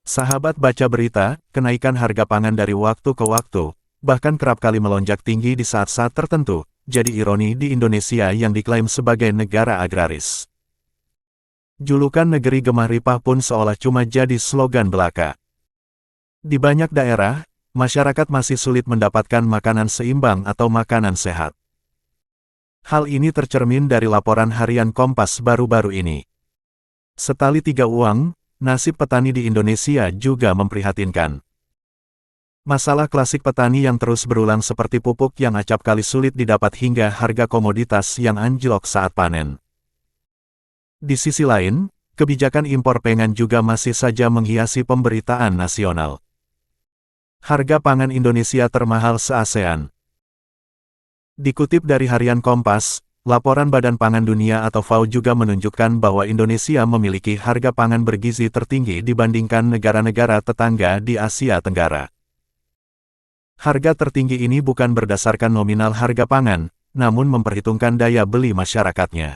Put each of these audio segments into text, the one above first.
Sahabat baca berita, kenaikan harga pangan dari waktu ke waktu, bahkan kerap kali melonjak tinggi di saat-saat tertentu, jadi ironi di Indonesia yang diklaim sebagai negara agraris. Julukan negeri gemah ripah pun seolah cuma jadi slogan belaka. Di banyak daerah, masyarakat masih sulit mendapatkan makanan seimbang atau makanan sehat. Hal ini tercermin dari laporan harian Kompas baru-baru ini. Setali tiga uang, nasib petani di Indonesia juga memprihatinkan. Masalah klasik petani yang terus berulang seperti pupuk yang acap kali sulit didapat hingga harga komoditas yang anjlok saat panen. Di sisi lain, kebijakan impor pangan juga masih saja menghiasi pemberitaan nasional. Harga pangan Indonesia termahal se-ASEAN. Dikutip dari harian Kompas, laporan Badan Pangan Dunia atau FAO juga menunjukkan bahwa Indonesia memiliki harga pangan bergizi tertinggi dibandingkan negara-negara tetangga di Asia Tenggara. Harga tertinggi ini bukan berdasarkan nominal harga pangan, namun memperhitungkan daya beli masyarakatnya.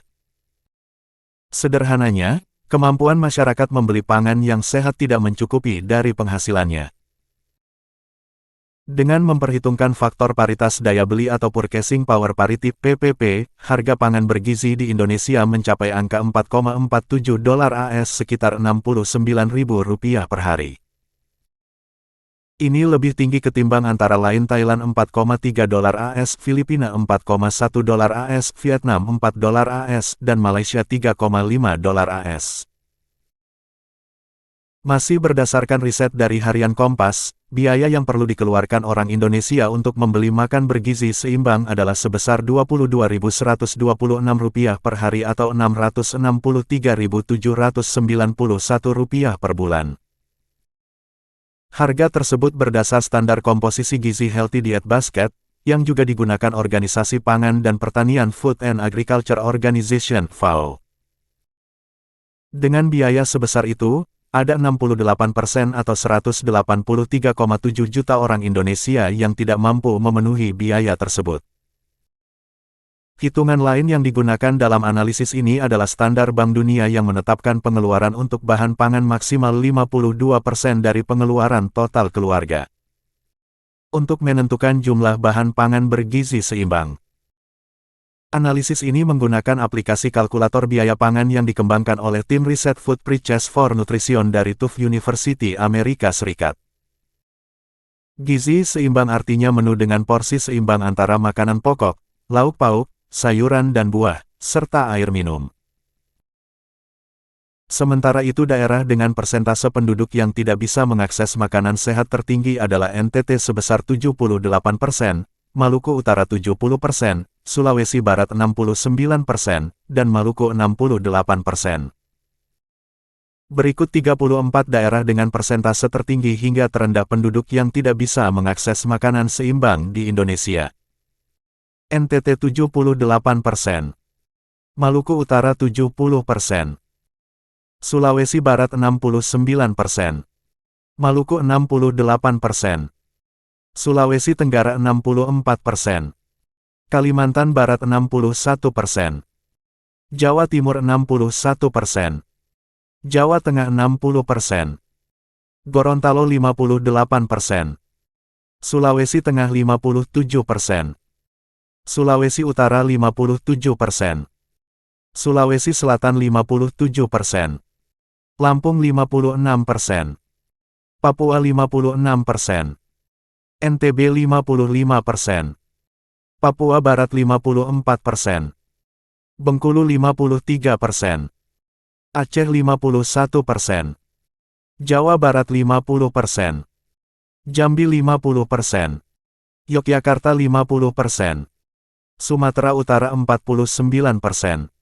Sederhananya, kemampuan masyarakat membeli pangan yang sehat tidak mencukupi dari penghasilannya. Dengan memperhitungkan faktor paritas daya beli atau Purchasing Power Parity (PPP), harga pangan bergizi di Indonesia mencapai angka $4,47 AS sekitar Rp69.000 per hari. Ini lebih tinggi ketimbang antara lain Thailand $4,3 AS, Filipina $4,1 AS, Vietnam $4 AS, dan Malaysia $3,5 AS. Masih berdasarkan riset dari harian Kompas, biaya yang perlu dikeluarkan orang Indonesia untuk membeli makan bergizi seimbang adalah sebesar Rp22.126 per hari atau Rp663.791 per bulan. Harga tersebut berdasar standar komposisi gizi Healthy Diet Basket, yang juga digunakan Organisasi Pangan dan Pertanian Food and Agriculture Organization (FAO). Dengan biaya sebesar itu, ada 68% atau 183,7 juta orang Indonesia yang tidak mampu memenuhi biaya tersebut. Hitungan lain yang digunakan dalam analisis ini adalah standar Bank Dunia yang menetapkan pengeluaran untuk bahan pangan maksimal 52% dari pengeluaran total keluarga. Untuk menentukan jumlah bahan pangan bergizi seimbang. Analisis ini menggunakan aplikasi kalkulator biaya pangan yang dikembangkan oleh tim riset Food Purchase for Nutrition dari Tufts University, Amerika Serikat. Gizi seimbang artinya menu dengan porsi seimbang antara makanan pokok, lauk pauk, sayuran dan buah, serta air minum. Sementara itu daerah dengan persentase penduduk yang tidak bisa mengakses makanan sehat tertinggi adalah NTT sebesar 78%, Maluku Utara 70%, Sulawesi Barat 69%, dan Maluku 68%. Berikut 34 daerah dengan persentase tertinggi hingga terendah penduduk yang tidak bisa mengakses makanan seimbang di Indonesia. NTT 78%, Maluku Utara 70%, Sulawesi Barat 69%, Maluku 68%, Sulawesi Tenggara 64%, Kalimantan Barat 61%, Jawa Timur 61%, Jawa Tengah 60%, Gorontalo 58%, Sulawesi Tengah 57%, Sulawesi Utara 57%, Sulawesi Selatan 57%, Lampung 56%, Papua 56%, NTB 55%, Papua Barat 54%, Bengkulu 53%, Aceh 51%, Jawa Barat 50%, Jambi 50%, Yogyakarta 50%, Sumatera Utara 49%,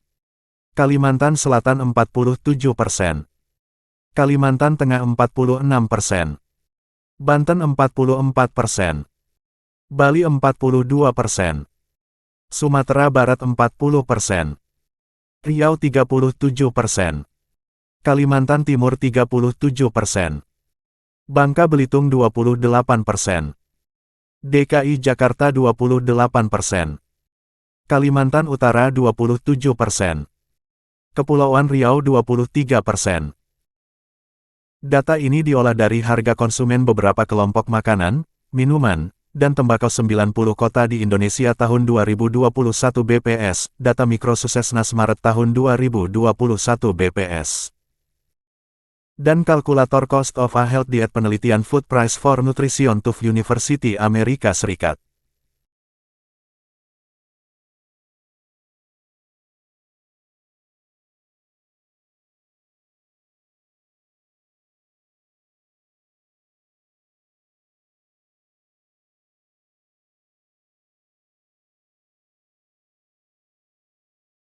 Kalimantan Selatan 47%, Kalimantan Tengah 46%, Banten 44%, Bali 42%, Sumatera Barat 40%, Riau 37%, Kalimantan Timur 37%, Bangka Belitung 28%, DKI Jakarta 28%, Kalimantan Utara 27%, Kepulauan Riau 23%. Data ini diolah dari harga konsumen beberapa kelompok makanan, minuman, dan tembakau 90 kota di Indonesia tahun 2021 BPS, data Mikrosuksesnas Maret tahun 2021 BPS. Dan kalkulator Cost of a Health Diet penelitian Food Price for Nutrition TUF University Amerika Serikat.